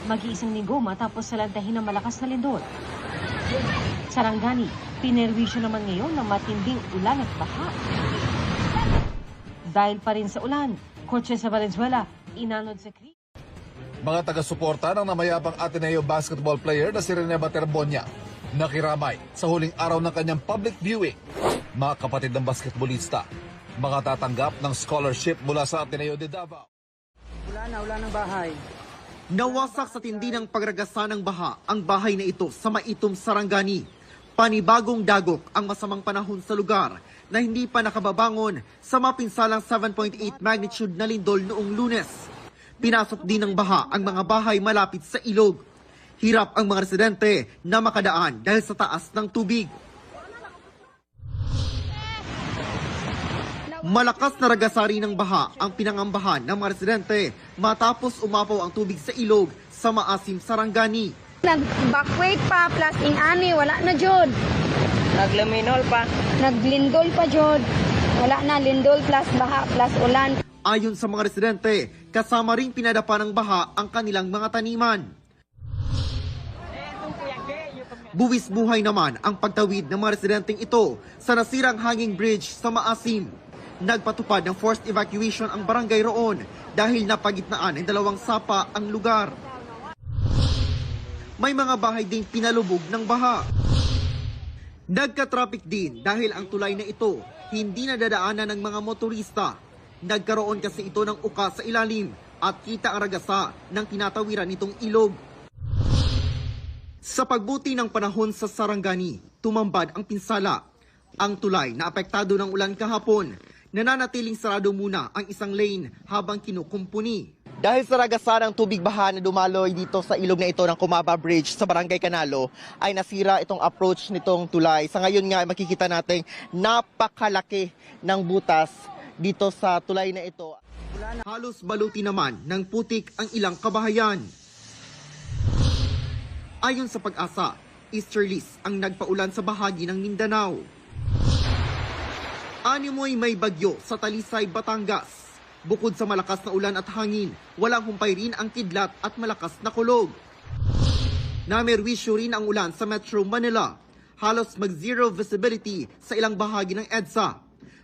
Mag-iisang linggo matapos salantahin ng malakas na lindol. Sarangani, pinerwisyo naman ngayon ng matinding ulan at baha. Dahil pa rin sa ulan, kotse sa Valenzuela, inanod sa krisis. Mga taga-suporta ng namayabang Ateneo basketball player na si Rene Baterbonia nakiramay sa huling araw ng kanyang public viewing. Mga kapatid ng basketballista, makatatanggap ng scholarship mula sa Ateneo de Davao. Wala ng bahay. Nawasak sa tindi ng pagragasa ng baha ang bahay na ito sa Maitom, Sarangani. Panibagong dagok ang masamang panahon sa lugar na hindi pa nakababangon sa mapinsalang 7.8 magnitude na lindol noong Lunes. Pinasok din ng baha ang mga bahay malapit sa ilog. Hirap ang mga residente na makadaan dahil sa taas ng tubig. Malakas na ragasari ng baha ang pinangambahan ng mga residente matapos umapaw ang tubig sa ilog sa Maasim, Sarangani. Nag-backweight pa, plus ingani, wala na jod. Nagluminol pa. Naglindol pa jod. Wala na, lindol plus baha plus ulan. Ayon sa mga residente, kasama ring pinadapa ng baha ang kanilang mga taniman. Buwis buhay naman ang pagtawid ng mga residenteng ito sa nasirang hanging bridge sa Maasim. Nagpatupad ng forced evacuation ang barangay roon dahil napagitnaan ng dalawang sapa ang lugar. May mga bahay ding pinalubog ng baha. Nagka-traffic din dahil ang tulay na ito hindi nadadaanan ng mga motorista. Nagkaroon kasi ito ng uka sa ilalim at kita ang ragasa ng tinatawiran nitong ilog. Sa pagbuti ng panahon sa Sarangani, tumambad ang pinsala. Ang tulay na apektado ng ulan kahapon, nananatiling sarado muna ang isang lane habang kinukumpuni. Dahil sa ragasa ng tubig baha na dumaloy dito sa ilog na ito ng Kumaba Bridge sa Barangay Canalo, ay nasira itong approach nitong tulay. Sa ngayon nga ay makikita natin napakalaki ng butas dito sa tulay na ito. Halos baluti naman ng putik ang ilang kabahayan. Ayon sa Pag-asa, easterlies ang nagpaulan sa bahagi ng Mindanao. Animoy may bagyo sa Talisay, Batangas. Bukod sa malakas na ulan at hangin, walang humpay rin ang kidlat at malakas na kulog. Namerwisyo rin ang ulan sa Metro Manila. Halos mag-zero visibility sa ilang bahagi ng EDSA.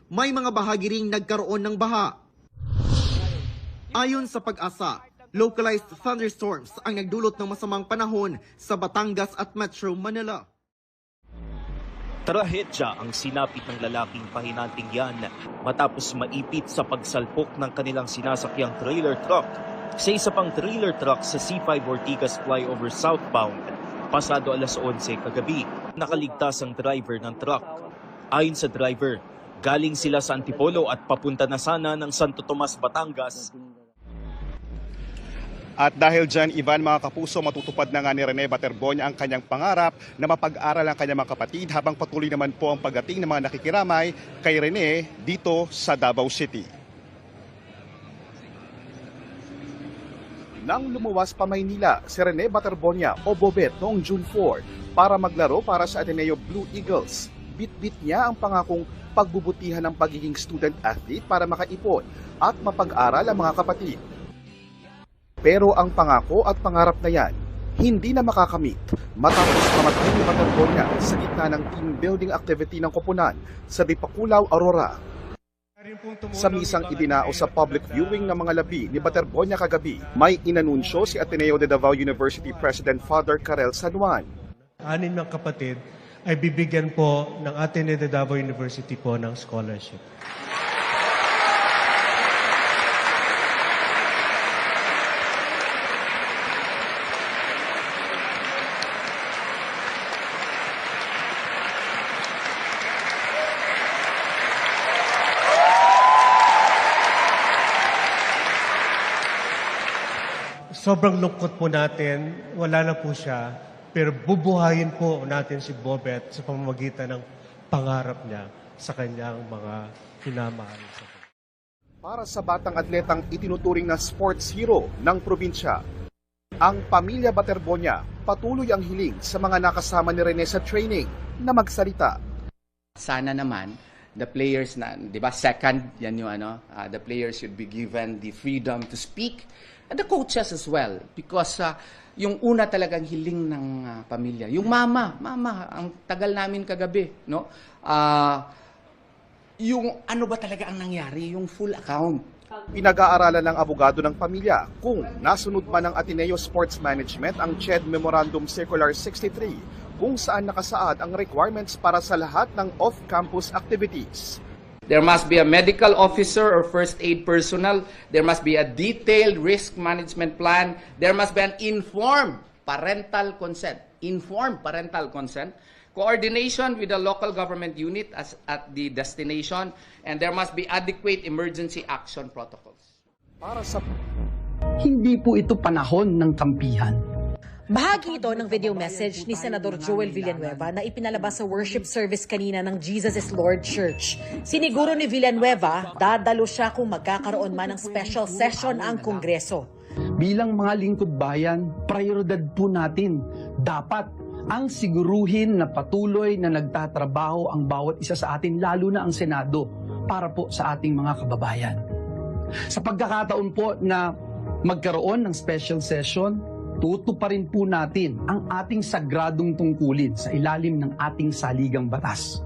May mga bahagi ring nagkaroon ng baha. Ayon sa Pag-asa, localized thunderstorms ang nagdulot ng masamang panahon sa Batangas at Metro Manila. Trahedya ang sinapit ng lalaking pahinanting yan matapos maipit sa pagsalpok ng kanilang sinasakyang trailer truck sa isa pang trailer truck sa C5 Ortigas flyover southbound pasado alas 11 kagabi. Nakaligtas ang driver ng truck. Ayon sa driver, galing sila sa Antipolo at papunta na sana ng Santo Tomas, Batangas. At dahil dyan, Ivan, mga kapuso, matutupad na nga ni Rene Baterbonia ang kanyang pangarap na mapag-aral ang kanyang mga kapatid habang patuloy naman po ang pagdating ng mga nakikiramay kay Rene dito sa Davao City. Nang lumuwas pa Maynila, si Rene Baterbonia o Bobet noong June 4 para maglaro para sa Ateneo Blue Eagles. Bit-bit niya ang pangakong pagbubutihan ng pagiging student athlete para makaipon at mapag-aral ang mga kapatid. Pero ang pangako at pangarap na yan, hindi na makakamit matapos mamatay ni Baterbonia sa gitna ng team building activity ng koponan sa Dipakulaw, Aurora. Sa misang idinao sa public viewing ng mga labi ni Baterbonia kagabi, may inanunsyo si Ateneo de Davao University President Father Karel San Juan. 6 ng kapatid ay bibigyan po ng Ateneo de Davao University po ng scholarship. Sobrang lungkot po natin, wala na po siya, pero bubuhayin po natin si Bobet sa pamamagitan ng pangarap niya sa kanyang mga hinamahal. Para sa batang atletang itinuturing na sports hero ng probinsya, ang pamilya Baterbonia patuloy ang hiling sa mga nakasama ni Rene sa training na magsalita. Sana naman the players na, 'di ba, second, yan yung the players should be given the freedom to speak, and the coaches as well, because yung una talagang hiling ng pamilya, yung mama, ang tagal namin kagabi, no? Yung ano ba talaga ang nangyari, yung full account. Pinag-aaralan ng abogado ng pamilya kung nasunod ba ng Ateneo Sports Management ang CHED Memorandum Circular 63 kung saan nakasaad ang requirements para sa lahat ng off-campus activities. There must be a medical officer or first aid personnel. There must be a detailed risk management plan. There must be an informed parental consent. Informed parental consent. Coordination with the local government unit at the destination. And there must be adequate emergency action protocols. Para sa Hindi po ito panahon ng kampihan. Bahagi ito ng video message ni Senador Joel Villanueva na ipinalabas sa worship service kanina ng Jesus is Lord Church. Siniguro ni Villanueva, dadalo siya kung magkakaroon man ng special session ang Kongreso. Bilang mga lingkod bayan, prioridad po natin. Dapat ang siguruhin na patuloy na nagtatrabaho ang bawat isa sa atin, lalo na ang Senado, para po sa ating mga kababayan. Sa pagkakataon po na magkaroon ng special session, tutuparin po natin ang ating sagradong tungkulin sa ilalim ng ating saligang batas.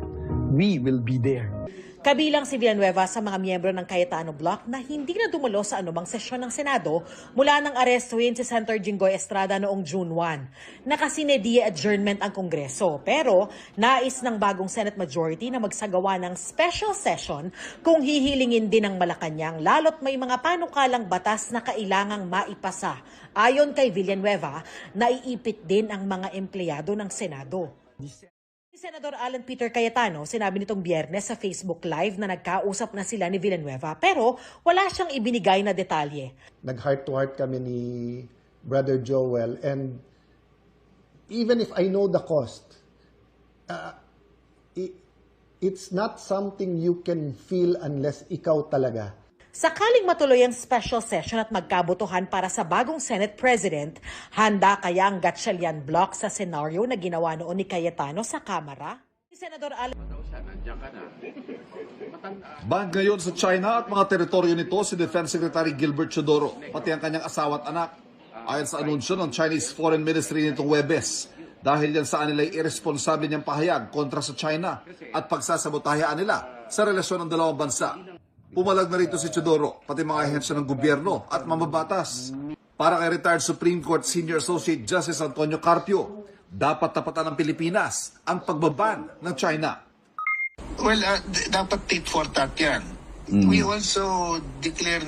We will be there. Kabilang si Villanueva sa mga miyembro ng Cayetano Bloc na hindi na dumalo sa anumang sesyon ng Senado mula nang arestuhin si Senator Jinggoy Estrada noong June 1. Nakasinedie adjournment ang Kongreso, pero nais ng bagong Senate majority na magsagawa ng special session kung hihilingin din ng Malacanang, lalo't may mga panukalang batas na kailangang maipasa. Ayon kay Villanueva, naiipit din ang mga empleyado ng Senado. Senador Alan Peter Cayetano, sinabi nitong Biyernes sa Facebook Live na nagkausap na sila ni Villanueva pero wala siyang ibinigay na detalye. Nag-heart-to-heart kami ni Brother Joel, and even if I know the cost, it's not something you can feel unless ikaw talaga. Sakaling matuloy ang special session at magkabotohan para sa bagong Senate President, handa kaya ang Gatchalian Bloc sa senaryo na ginawa noon ni Cayetano sa Kamara? Senador Alan... Banned ngayon sa China at mga teritoryo nito si Defense Secretary Gilbert Chodoro, pati ang kanyang asawa at anak. Ayon sa anunsyo ng Chinese Foreign Ministry nitong Huwebes, dahil yan sa nila'y irresponsable niyang pahayag kontra sa China at pagsasabotahayaan nila sa relasyon ng dalawang bansa. Pumalag na rito si Chodoro, pati mga ahensya ng gobyerno at mamabatas. Para kay retired Supreme Court Senior Associate Justice Antonio Carpio, dapat tapatan ng Pilipinas ang pagbaban ng China. Well, dapat tit for tat yan. We also declare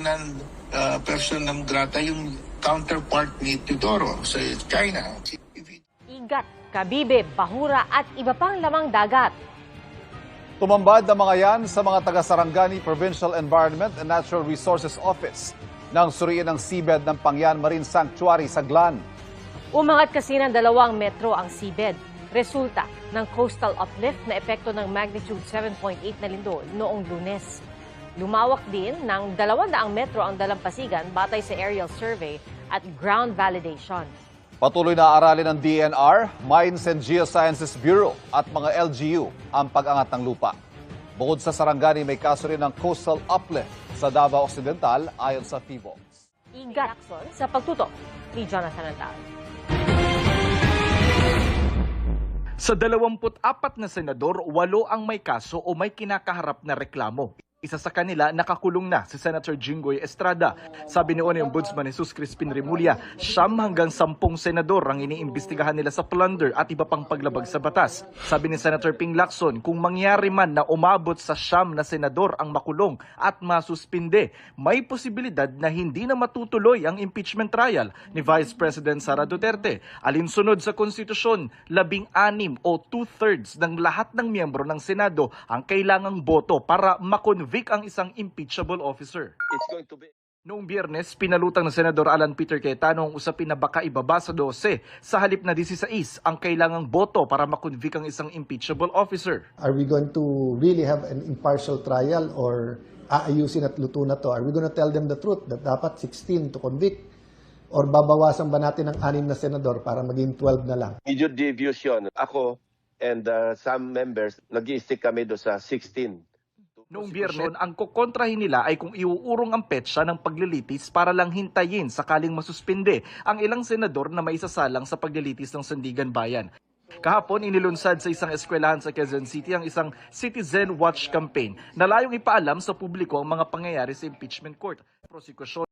person non grata yung counterpart ni Teodoro sa China. Igat, kabibe, bahura at iba pang lamang dagat. Tumambad ang mga yan sa mga taga-Sarangani Provincial Environment and Natural Resources Office nang suriin ang seabed ng Pangyan Marine Sanctuary sa Glan. Umangat kasi ng 2 metro ang seabed. Resulta ng coastal uplift na epekto ng magnitude 7.8 na lindol noong Lunes. Lumawak din ng 200 metro ang dalampasigan batay sa aerial survey at ground validation. Patuloy na aralin ng DNR, Mines and Geosciences Bureau at mga LGU ang pag-angat ng lupa. Bukod sa Sarangani, may kaso rin ng coastal uplift sa Davao Occidental ayon sa PHIVOLCS. Igat sa pagtutok ni Jonathan Antal. Sa 24 na senador, 8 ang may kaso o may kinakaharap na reklamo. Isa sa kanila, nakakulong na si Senator Jinggoy Estrada. Sabi ni Ombudsman Jesus Crispin Remulla, 9 hanggang 10 senador ang iniimbestigahan nila sa plunder at iba pang paglabag sa batas. Sabi ni Senator Ping Lacson, kung mangyari man na umabot sa 9 na senador ang makulong at masuspinde, may posibilidad na hindi na matutuloy ang impeachment trial ni Vice President Sara Duterte. Alinsunod sa konstitusyon, 16 o 2/3 ng lahat ng miyembro ng Senado ang kailangang boto para makonvict ang isang impeachable officer. Noong Biyernes, pinalutang ng Senador Alan Peter Cayetano ang usapin na baka ibaba sa 12 sa halip na 16 ang kailangang boto para makonvict ang isang impeachable officer. Are we going to really have an impartial trial or aayusin at luto na to? Are we going to tell them the truth that dapat 16 to convict? Or babawasan ba natin ng 6 na senador para maging 12 na lang? Medyo deviation. Ako and some members, nag-i-stick kami do sa 16 Noong Biyernes, ang kukontrahin nila ay kung iuurong ang petsa ng paglilitis para lang hintayin sakaling masuspinde ang ilang senador na may isasalang sa paglilitis ng Sandigan Bayan. Kahapon, inilunsad sa isang eskwelahan sa Quezon City ang isang Citizen Watch campaign na layong ipaalam sa publiko ang mga pangyayari sa impeachment court. Prosekusyon